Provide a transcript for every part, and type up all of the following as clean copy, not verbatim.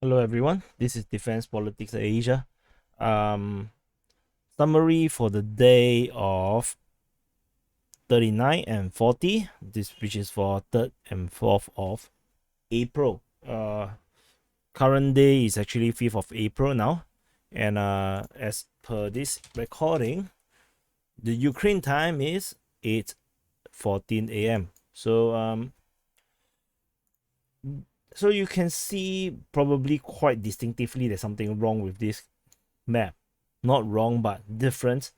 Hello everyone, this is Defense Politics Asia. Um, Summary for the day of 39 and 40, this which is for 3rd and 4th of April. Current day is actually 5th of April now, and as per this recording, the Ukraine time is 8:14 a.m. So you can see probably quite distinctively there's something wrong with this map. Not wrong, but different.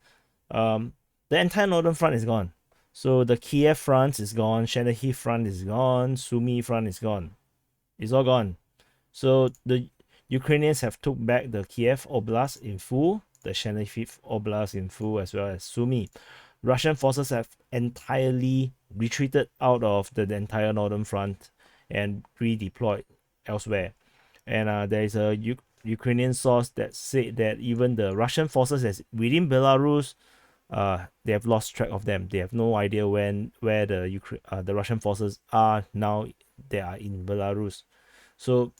The entire northern front is gone. So the Kiev front is gone, Chernihiv front is gone, Sumy front is gone. It's all gone. So the Ukrainians have took back the Kiev Oblast in full, the Chernihiv Oblast in full, as well as Sumy. Russian forces have entirely retreated out of the entire northern front and redeployed elsewhere. And there is a Ukrainian source that said that even the Russian forces that's within Belarus, they have lost track of them. They have no idea where the Russian forces are now. They are in Belarus. So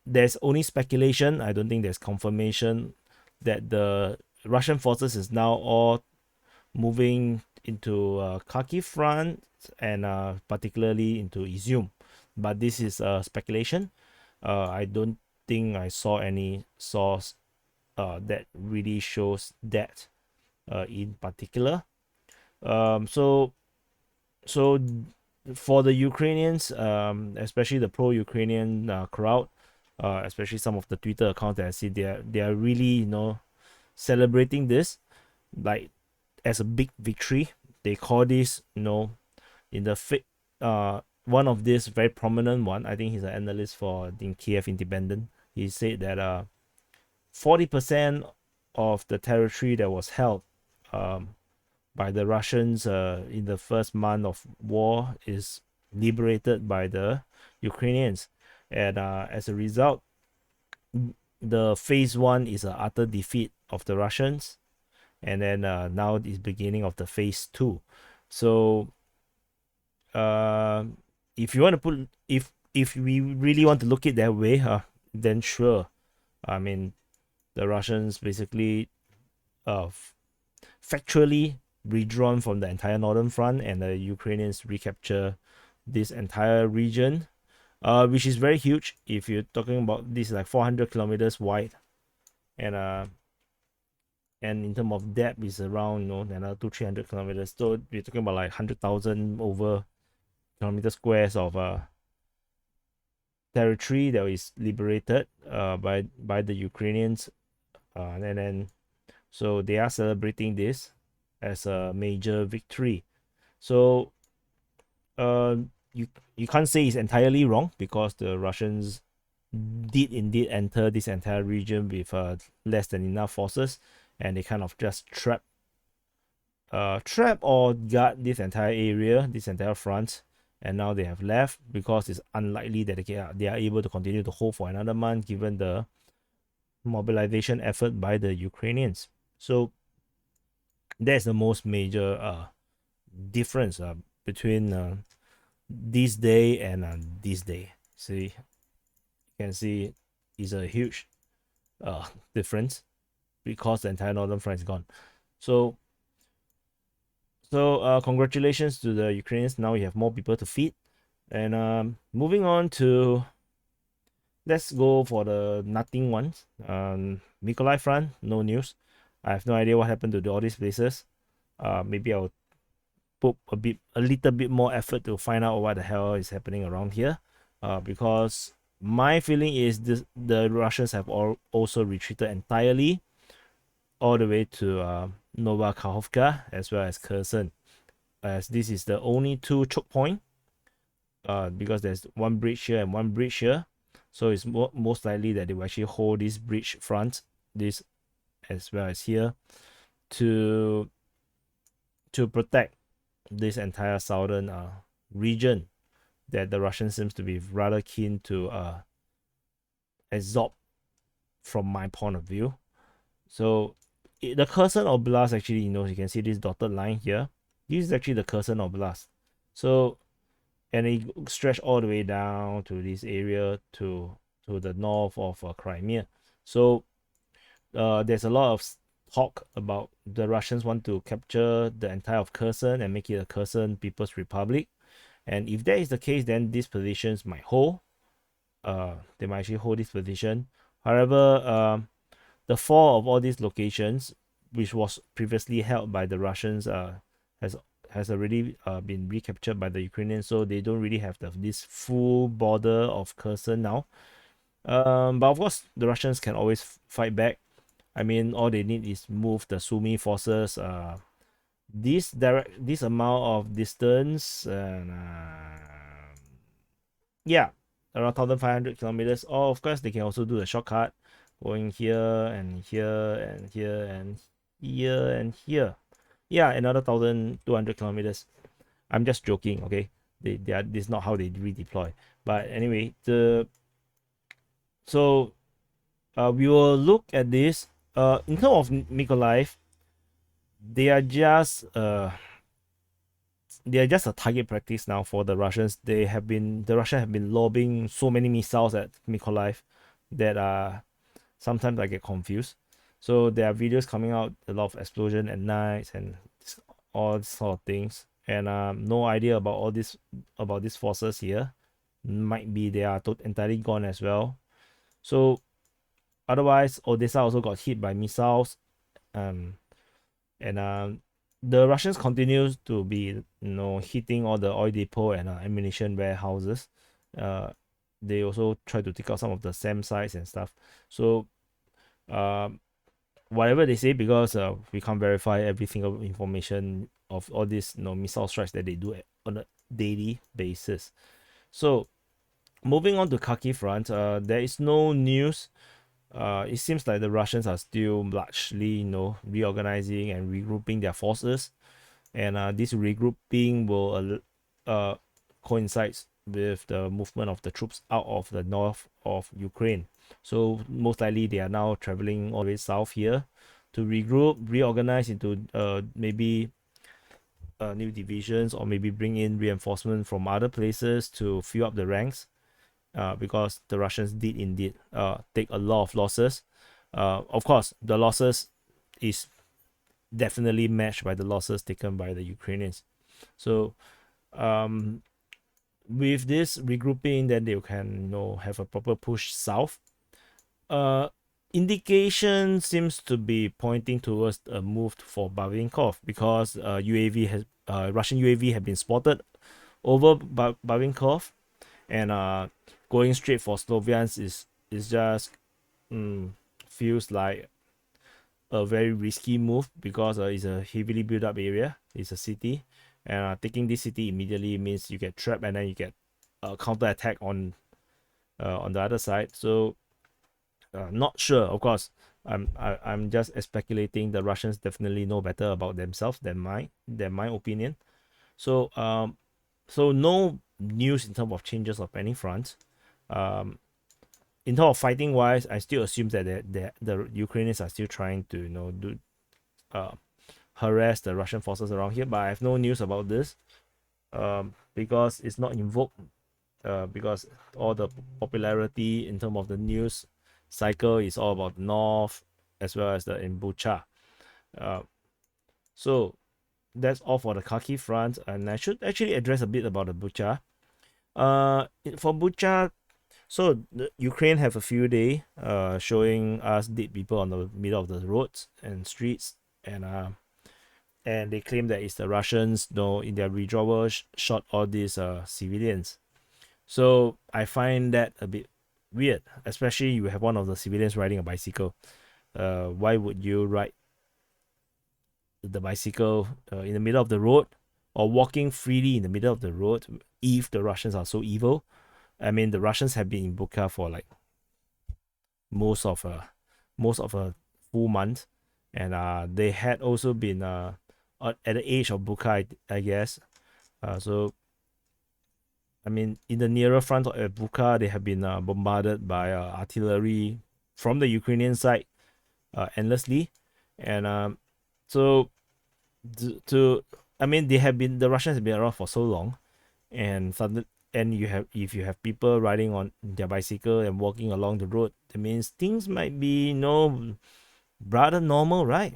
there's only speculation. I don't think there's confirmation that the Russian forces is now all moving into Kharkiv front and particularly into Izium. But this is speculation. I don't think I saw any source that really shows that in particular. So for the Ukrainians, especially the pro-Ukrainian crowd, especially some of the Twitter accounts that I see, they are really celebrating this like as a big victory. They call this in the one of this very prominent one. I think he's an analyst for the Kiev Independent. He said that 40% of the territory that was held um, by the Russians in the first month of war is liberated by the Ukrainians, and as a result, the phase one is an utter defeat of the Russians, and then now is beginning of the phase two. So uh, if you want to put if we really want to look it that way, then sure. I mean, the Russians basically uh, factually withdrawn from the entire northern front, and the Ukrainians recapture this entire region, which is very huge. If you're talking about this, like 400 kilometers wide, and in terms of depth is around another 200-300 kilometers. So we're talking about like 100,000 over kilometer squares of territory that is liberated by the Ukrainians, and then so they are celebrating this as a major victory. So uh, you can't say it's entirely wrong, because the Russians did indeed enter this entire region with less than enough forces, and they kind of just trap or guard this entire area, this entire front, and now they have left because it's unlikely that they are able to continue to hold for another month given the mobilization effort by the Ukrainians. So that's the most major difference between this day and this day. See, you can see is a huge difference because the entire northern front is gone. So congratulations to the Ukrainians. Now you have more people to feed. And moving on to, let's go for the nothing ones. Mykolaiv front, no news. I have no idea what happened to all these places. Maybe I'll put a little bit more effort to find out what the hell is happening around here. Because my feeling is the Russians have also retreated entirely all the way to Nova Kakhovka as well as Kherson, as this is the only two choke point. Because there's one bridge here and one bridge here, so it's most likely that they will actually hold this bridge front, this as well as here, to protect this entire southern region that the Russians seems to be rather keen to absorb, from my point of view. So the Kherson Oblast, actually, you can see this dotted line here. This is actually the Kherson Oblast. So, and it stretch all the way down to this area to to the north of Crimea. So there's a lot of talk about the Russians want to capture the entire of Kherson and make it a Kherson People's Republic. And if that is the case, then these positions might hold. They might actually hold this position. However, the fall of all these locations, which was previously held by the Russians, has already been recaptured by the Ukrainians, so they don't really have this full border of Kherson now. But of course, the Russians can always fight back. I mean, all they need is move the Sumy forces this amount of distance, and yeah, around 1,500 kilometers. Or of course, they can also do the shortcut, going here and here and here and here and here. Yeah, another 1,200 kilometers. I'm just joking, okay? This is not how they redeploy. But anyway, we will look at this. In terms of Mykolaiv, they are just a target practice now for the Russians. The Russians have been lobbing so many missiles at Mykolaiv that sometimes I get confused. So there are videos coming out, a lot of explosion at night and all sort of things. And no idea about these forces here. Might be they are entirely gone as well. So otherwise, Odessa also got hit by missiles. And the Russians continue to be hitting all the oil depot and ammunition warehouses. They also try to take out some of the SAM sites and stuff. So whatever they say, because we can't verify every single information of all these missile strikes that they do on a daily basis. So moving on to Kharkiv front, there is no news. It seems like the Russians are still largely reorganizing and regrouping their forces, and this regrouping will coincides with the movement of the troops out of the north of Ukraine. So most likely they are now traveling all the way south here to regroup, reorganize into maybe new divisions, or maybe bring in reinforcement from other places to fill up the ranks, because the Russians did indeed take a lot of losses. Of course, the losses is definitely matched by the losses taken by the Ukrainians. So with this regrouping, then they can have a proper push south. Indication seems to be pointing towards a move for Bavinkov, because Russian UAV have been spotted over Bavinkov, and going straight for Sloviansk is just feels like a very risky move, because it's a heavily built up area. It's a city, and taking this city immediately means you get trapped, and then you get a counter attack on the other side. So not sure, of course. I'm just speculating. The Russians definitely know better about themselves than my opinion. So so no news in terms of changes of any front. In terms of fighting wise, I still assume that the Ukrainians are still trying to harass the Russian forces around here, but I have no news about this, because it's not invoked, because all the popularity in terms of the news cycle is all about north, as well as in Bucha. So that's all for the Kharkiv front, and I should actually address a bit about the Bucha. For Bucha, so the Ukraine have a few days showing us dead people on the middle of the roads and streets, and they claim that it's the Russians in their withdrawal shot all these civilians. So I find that a bit weird, especially you have one of the civilians riding a bicycle. Why would you ride the bicycle in the middle of the road, or walking freely in the middle of the road, if the Russians are so evil? I mean, the Russians have been in Bucha for like most of a full month, and they had also been at the age of Bucha, I guess. So I mean, in the nearer front of Bucha, they have been bombarded by artillery from the Ukrainian side endlessly, and so I mean, the Russians have been around for so long, and suddenly, and if you have people riding on their bicycle and walking along the road, that means things might be rather normal, right?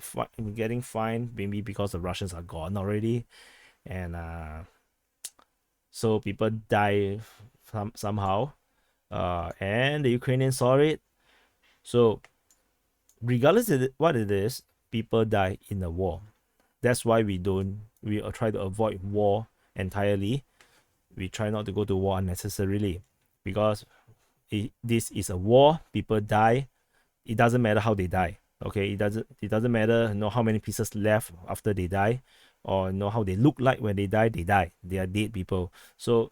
Getting fined maybe because the Russians are gone already, and so people die somehow, and the Ukrainians saw it. So regardless of what it is, people die in a war. That's why we try to avoid war entirely. We try not to go to war unnecessarily, because this is a war. People die. It doesn't matter how they die. Okay, it doesn't matter how many pieces left after they die, or how they look like when they die. They die. They are dead people. So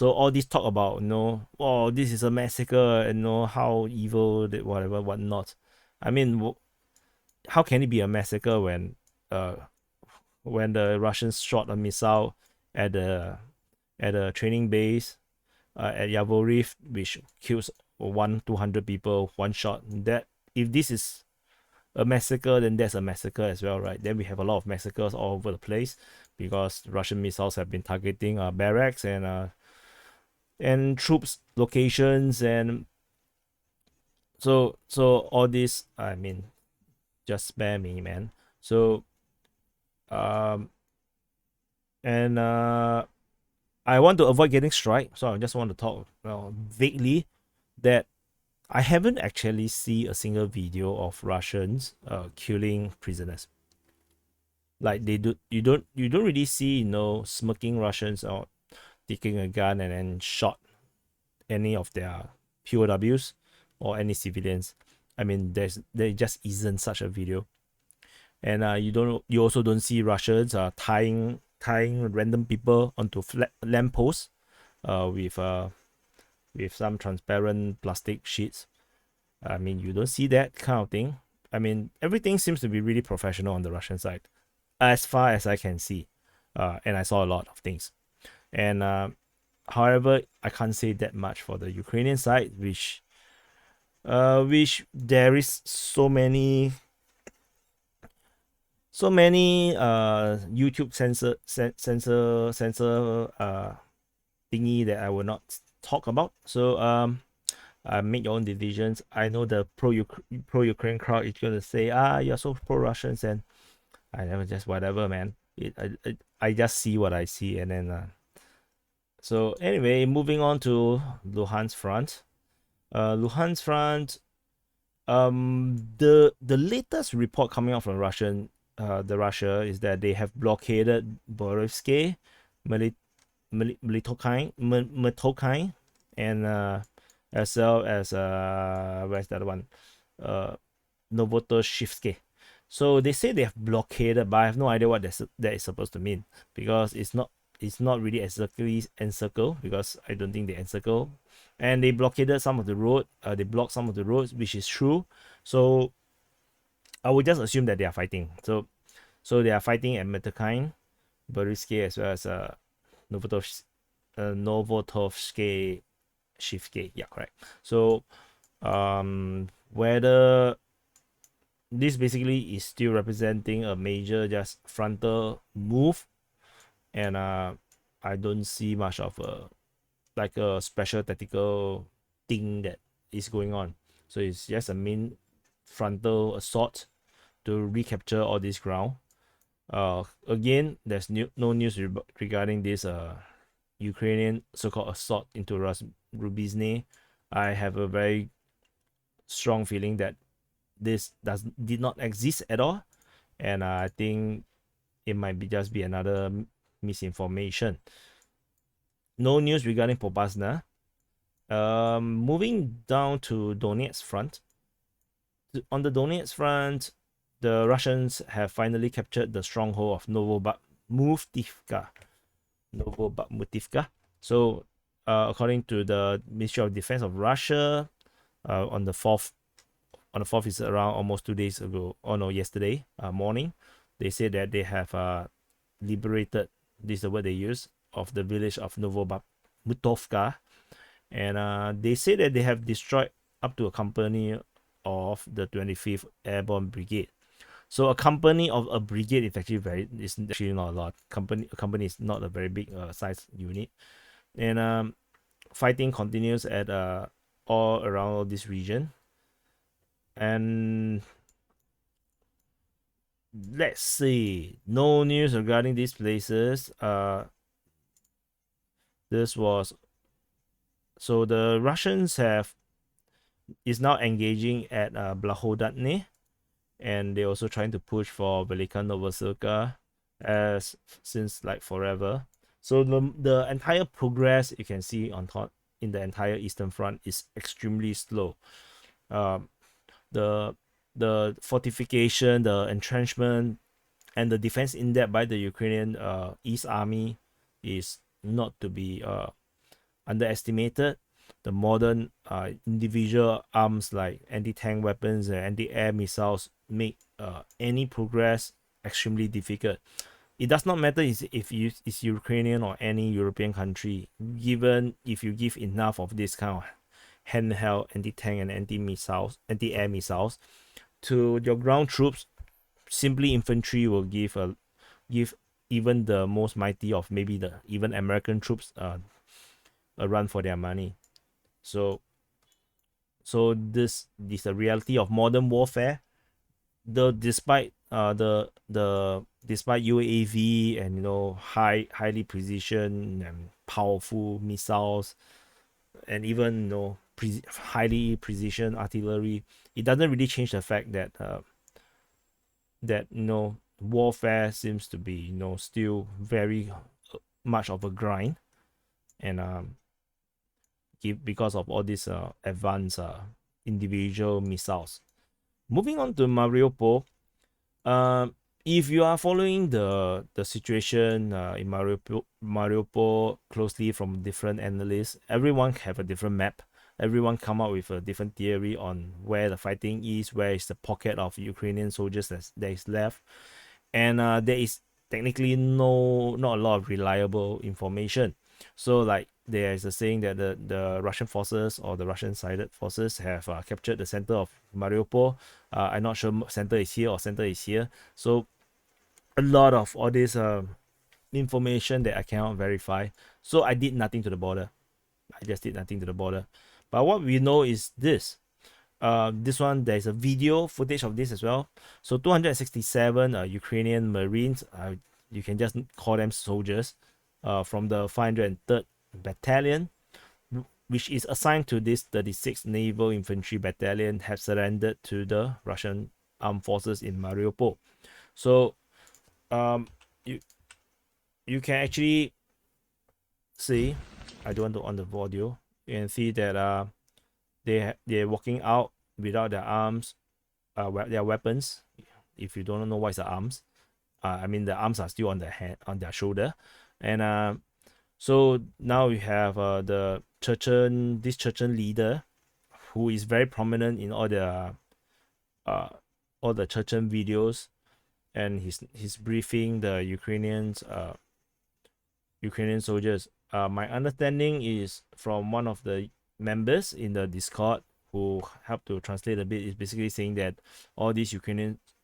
all this talk about oh, this is a massacre, and how evil that whatever whatnot. I mean, how can it be a massacre when the Russians shot a missile at a training base at Yavoriv, which kills 200 people, one shot? That if this is a massacre, then that's a massacre as well, right? Then we have a lot of massacres all over the place because Russian missiles have been targeting barracks and troops locations, and so all this. I mean, just spare me, man. So and I want to avoid getting strike, so I just want to talk vaguely that I haven't actually seen a single video of Russians killing prisoners. Like you don't really see smirking Russians or taking a gun and then shot any of their POWs or any civilians. I mean, there just isn't such a video, and you also don't see Russians tying random people onto lampposts with some transparent plastic sheets. I mean, you don't see that kind of thing. I mean, everything seems to be really professional on the Russian side, as far as I can see, and I saw a lot of things. And however, I can't say that much for the Ukrainian side, which there is so many YouTube censor thingy that I will not talk about. So make your own divisions. I know the pro Ukraine crowd is gonna say, you're so pro Russians, and I never, just whatever, man. I just see what I see, and then so anyway, moving on to Luhansk front. Luhansk front. The latest report coming out from Russia is that they have blockaded Borovsky, Metokai, and as well as where's the other one? Novotoshivsky. So they say they have blockaded, but I have no idea what that is supposed to mean, because it's not really exactly encircle, because I don't think they encircle. And they blockaded some of the road. They blocked some of the roads, which is true. So I would just assume that they are fighting. So they are fighting at Metokai, Borisky, as well as Novotovsky, Shivsky. Yeah, correct. So whether this basically is still representing a major just frontal move, and I don't see much of a special tactical thing that is going on. So it's just a main frontal assault to recapture all this ground. Again, there's no news regarding this Ukrainian so-called assault into Rubizny. I have a very strong feeling that this did not exist at all, and I think it might just be another misinformation. No news regarding Popasna. Moving down to Donetsk front. On the Donetsk front, the Russians have finally captured the stronghold of Novobakhmutivka. So, according to the Ministry of Defense of Russia, on the 4th is around almost 2 days ago. Oh no, yesterday morning, they said that they have liberated. This is the word they use, of the village of Novobakhmutovka, and they say that they have destroyed up to a company of the 25th Airborne Brigade. So a company of a brigade is actually not a lot. A company is not a very big size unit. and fighting continues at all around all this region. And let's see, no news regarding these places. This was so the Russians is now engaging at Blahodatne, and they're also trying to push for Velika Novosilka as since like forever. So the entire progress you can see on top in the entire Eastern Front is extremely slow. Um, the fortification, the entrenchment, and the defense in depth by the Ukrainian East Army is not to be underestimated. The modern individual arms like anti-tank weapons and anti-air missiles make any progress extremely difficult. It does not matter if you is Ukrainian or any European country, given if you give enough of this kind of handheld anti-tank and anti-air missiles to your ground troops, simply infantry will give even the most mighty of maybe the even American troops a run for their money. So this is the reality of modern warfare. Despite despite UAV and highly precision and powerful missiles, and even highly precision artillery, it doesn't really change the fact that warfare seems to be still very much of a grind, and because of all these advanced individual missiles. Moving on to Mariupol, if you are following the situation in Mariupol closely from different analysts, everyone have a different map. Everyone come up with a different theory on where the fighting is, where is the pocket of Ukrainian soldiers that is left, and there is technically not a lot of reliable information. So like there is a saying that the Russian forces or the Russian sided forces have captured the center of Mariupol. I'm not sure center is here or center is here. So a lot of all this information that I cannot verify. So I did nothing to the border. I just did nothing to the border. But what we know is this. This one, there's a video footage of this as well. So 267 Ukrainian Marines, you can just call them soldiers, from the 503rd Battalion, which is assigned to this 36th Naval Infantry Battalion, have surrendered to the Russian armed forces in Mariupol. So you can actually see, I don't want to on the audio, you can see that they're walking out without their arms, their weapons. If you don't know what's the arms, I mean the arms are still on their hand, on their shoulder, and so now we have this Chechen leader, who is very prominent in all the Chechen videos, and he's briefing the Ukrainian soldiers. My understanding is from one of the members in the Discord who helped to translate a bit, is basically saying that all these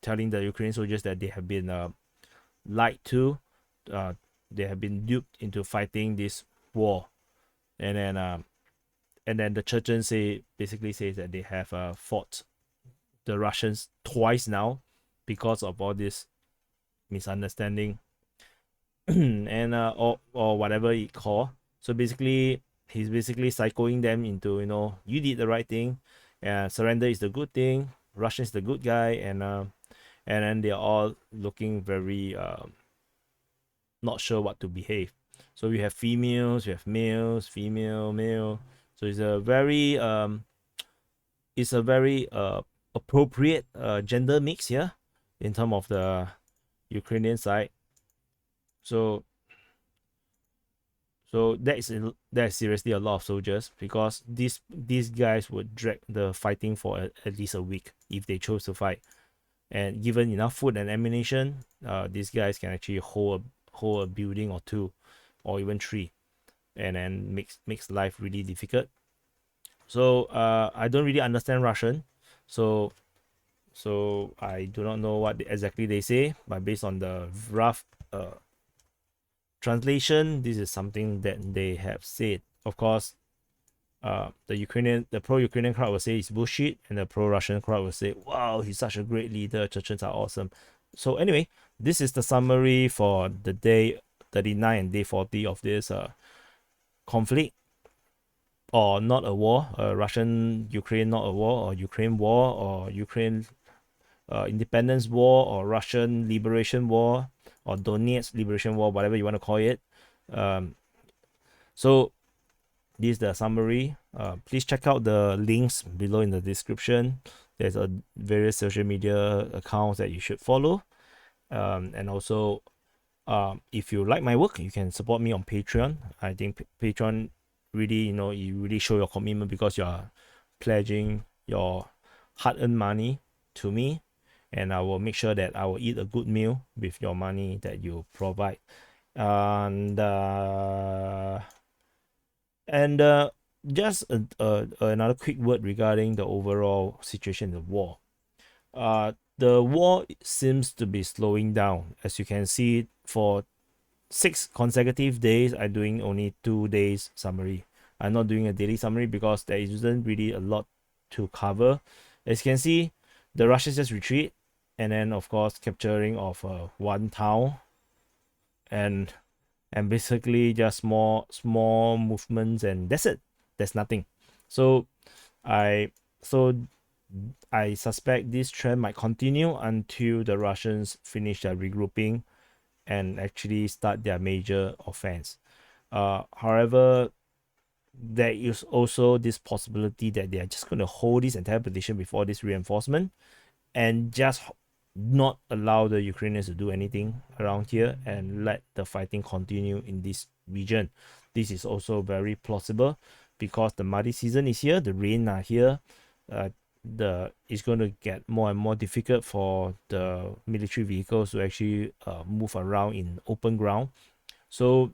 telling the Ukrainian soldiers that they have been lied to, they have been duped into fighting this war, and then the Chechen basically says that they have fought the Russians twice now because of all this misunderstanding and or whatever it call. So basically he's basically psychoing them into, you did the right thing, surrender is the good thing, Russian is the good guy, and then they're all looking very not sure what to behave. So we have females, we have males, female, male. So it's a very appropriate gender mix here in terms of the Ukrainian side. So that is seriously a lot of soldiers, because these guys would drag the fighting for at least a week if they chose to fight, and given enough food and ammunition, these guys can actually hold a building or two, or even three, and then makes life really difficult. So I don't really understand Russian, so I do not know what exactly they say, but based on the rough translation, this is something that they have said. Of course, the pro-Ukrainian crowd will say it's bullshit, and the pro-Russian crowd will say, wow, he's such a great leader, Chechens are awesome. So anyway, this is the summary for the day 39 and day 40 of this conflict, or not a war, Russian-Ukraine not a war, or Ukraine war, or Ukraine independence war, or Russian liberation war, or Donetsk liberation war, whatever you want to call it. So this is the summary. Please check out the links below in the description. There's a various social media accounts that you should follow. And also, if you like my work, you can support me on Patreon. I think Patreon really, you really show your commitment because you are pledging your hard-earned money to me, and I will make sure that I will eat a good meal with your money that you provide. And just another quick word regarding the overall situation in the war. The war seems to be slowing down. As you can see, for 6 consecutive days, I'm doing only 2 days summary. I'm not doing a daily summary because there isn't really a lot to cover. As you can see, the Russians just retreat, and then of course capturing of one town, and basically just small movements, and that's it. There's nothing. So I suspect this trend might continue until the Russians finish their regrouping and actually start their major offense. However, there is also this possibility that they are just going to hold this entire position before this reinforcement and just not allow the Ukrainians to do anything around here and let the fighting continue in this region. This is also very plausible because the muddy season is here, the rain are here. It's going to get more and more difficult for the military vehicles to actually move around in open ground. So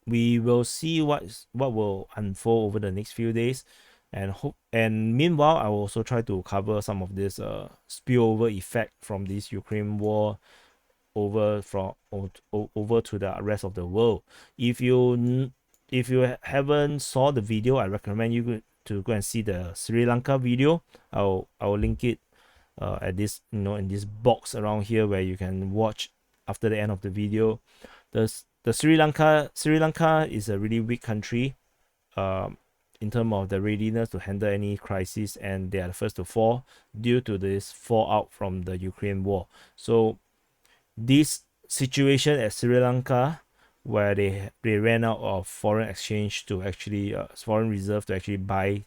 we will see what will unfold over the next few days, and meanwhile I will also try to cover some of this spillover effect from this Ukraine war over to the rest of the world. If you haven't saw the video, I recommend you to go and see the Sri Lanka video. I'll link it at this, in this box around here where you can watch after the end of the video. The Sri Lanka is a really weak country in terms of the readiness to handle any crisis, and they are the first to fall due to this fallout from the Ukraine war. So this situation at Sri Lanka, where they ran out of foreign exchange to actually foreign reserve to actually buy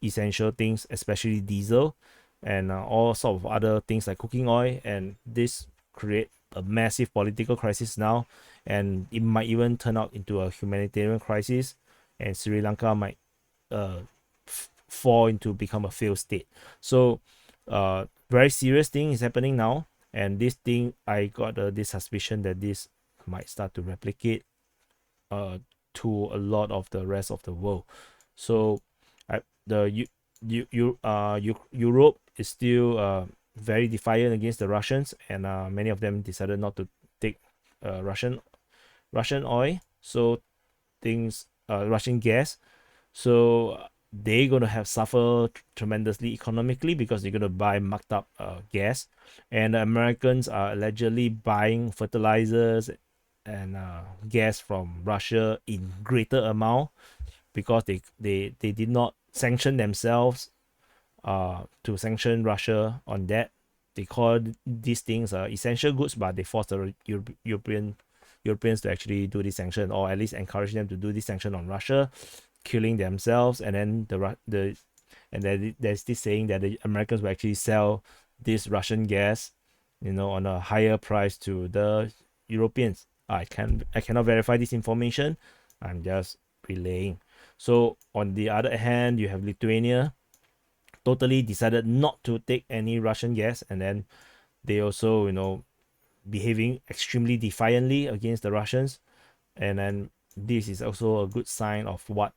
essential things, especially diesel and all sort of other things like cooking oil, and this create a massive political crisis now, and it might even turn out into a humanitarian crisis, and Sri Lanka might fall into become a failed state. So very serious thing is happening now, and this thing, I got this suspicion that this might start to replicate to a lot of the rest of the world. So Europe is still very defiant against the Russians, and many of them decided not to take Russian oil, so things Russian gas. So they're gonna have suffer tremendously economically because they're gonna buy marked up gas, and the Americans are allegedly buying fertilizers and gas from Russia in greater amount because they did not sanction themselves to sanction Russia on that. They call these things essential goods, but they force the Europeans to actually do this sanction, or at least encourage them to do this sanction on Russia, killing themselves. And then there's this saying that the Americans will actually sell this Russian gas, on a higher price to the Europeans. I cannot verify this information. I'm just relaying. So on the other hand, you have Lithuania totally decided not to take any Russian gas, and then they also, behaving extremely defiantly against the Russians. And then this is also a good sign of what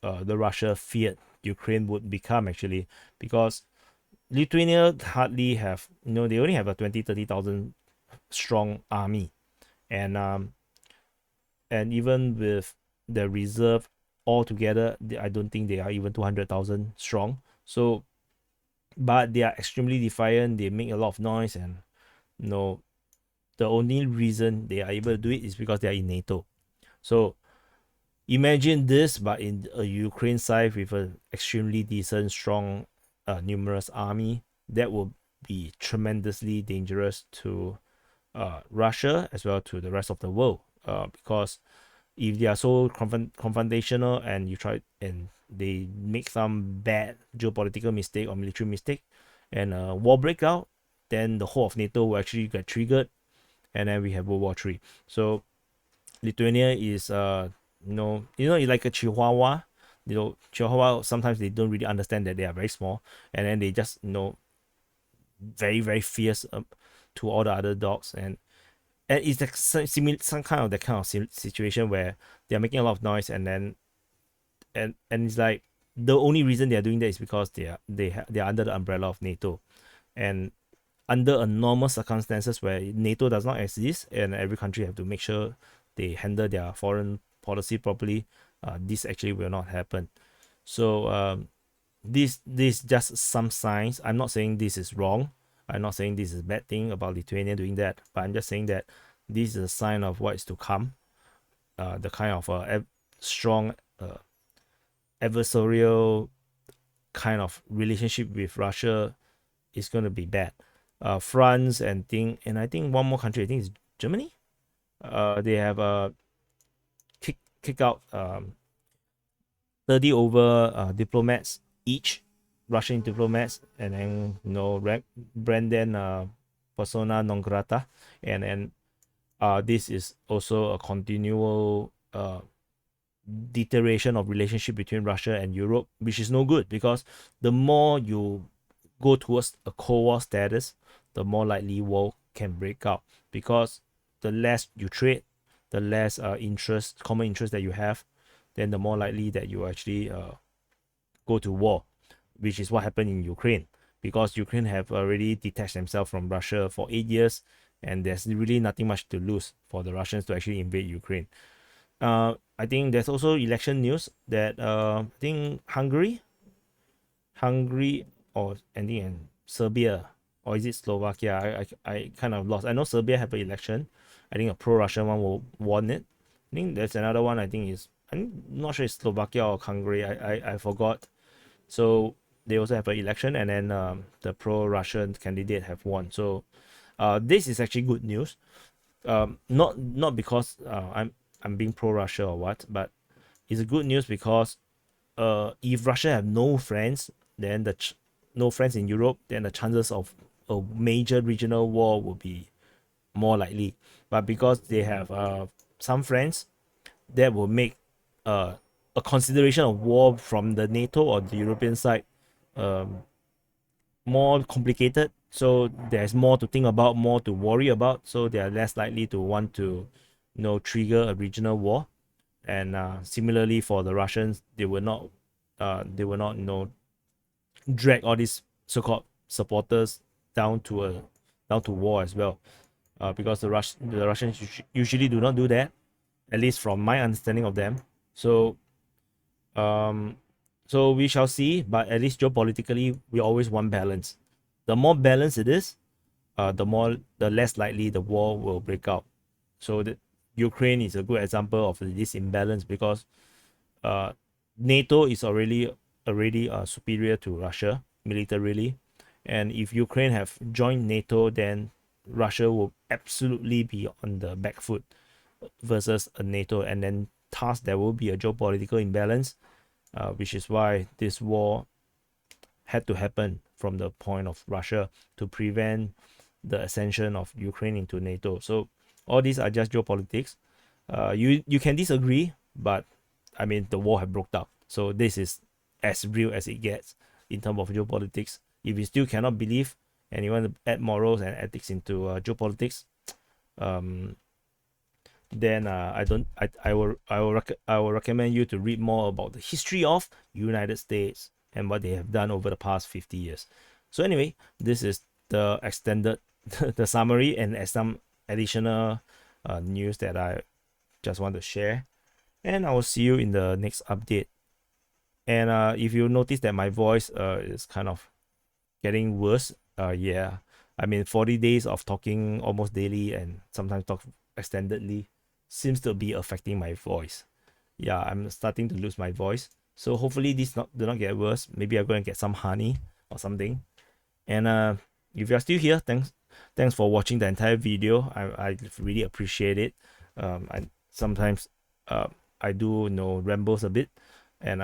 the Russia feared Ukraine would become, actually, because Lithuania hardly have, they only have a 20,000-30,000 strong army, and and even with the reserve altogether, I don't think they are even 200,000 strong. So, but they are extremely defiant. They make a lot of noise, and you know, the only reason they are able to do it is because they are in NATO. So imagine this, but in a Ukraine side with an extremely decent, strong, numerous army. That will be tremendously dangerous to Russia as well to the rest of the world. Because if they are so confrontational and you try and they make some bad geopolitical mistake or military mistake, and war break out, then the whole of NATO will actually get triggered, and then we have World War III. So Lithuania is it's like a Chihuahua. Chihuahua sometimes they don't really understand that they are very small, and then they just very very fierce to all the other dogs, and it's like some kind of that kind of situation where they are making a lot of noise, and then and it's like the only reason they are doing that is because they are under the umbrella of NATO, and under a normal circumstances where NATO does not exist and every country have to make sure they handle their foreign policy properly, this actually will not happen. So this just some signs. I'm not saying this is wrong. I'm not saying this is a bad thing about Lithuania doing that, but I'm just saying that this is a sign of what is to come. The kind of strong adversarial kind of relationship with Russia is going to be bad. France and I think one more country, I think it's Germany. They have kick out 30 over diplomats each, Russian diplomats, and then brand them persona non grata, and then this is also a continual deterioration of relationship between Russia and Europe, which is no good because the more you go towards a Cold War status, the more likely war can break out, because the less you trade, the less common interest that you have, then the more likely that you actually go to war, which is what happened in Ukraine, because Ukraine have already detached themselves from Russia for 8 years, and there's really nothing much to lose for the Russians to actually invade Ukraine. I think there's also election news that I think Hungary or anything in Serbia, or is it Slovakia? I kind of lost. I know Serbia have an election. I think a pro-Russian one will won it. I think there's another one. I'm not sure it's Slovakia or Hungary. I forgot. So they also have an election, and then the pro-Russian candidate have won. So this is actually good news. Not because I'm being pro-Russia or what, but it's good news because if Russia have no friends, then no friends in Europe, then the chances of a major regional war will be more likely. But because they have some friends, that will make a consideration of war from the NATO or the European side more complicated. So there's more to think about, more to worry about. So they are less likely to want to, trigger a regional war. And similarly for the Russians, they will not, drag all these so-called supporters down to war as well. Because the Russians usually do not do that, at least from my understanding of them. So so we shall see, but at least geopolitically, we always want balance. The more balanced it is, the less likely the war will break out. So the Ukraine is a good example of this imbalance, because NATO is already superior to Russia militarily, and if Ukraine have joined NATO, then Russia will absolutely be on the back foot versus a NATO, and then thus there will be a geopolitical imbalance, which is why this war had to happen from the point of Russia to prevent the ascension of Ukraine into NATO. So all these are just geopolitics. You can disagree, but I mean the war have broke out. So this is as real as it gets in terms of geopolitics. If you still cannot believe and you want to add morals and ethics into geopolitics, then I will recommend you to read more about the history of United States and what they have done over the past 50 years. So anyway, this is the extended the summary and some additional news that I just want to share. And I will see you in the next update. And if you notice that my voice is kind of getting worse, yeah, I mean 40 days of talking almost daily and sometimes talk extendedly seems to be affecting my voice. Yeah, I'm starting to lose my voice. So hopefully this do not get worse. Maybe I'm going to get some honey or something. And if you're still here, thanks for watching the entire video. I really appreciate it. I sometimes I do rambles a bit, and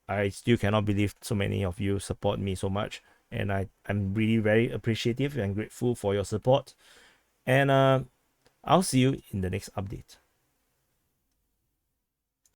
I still cannot believe so many of you support me so much, and I'm really very appreciative and grateful for your support. And I'll see you in the next update.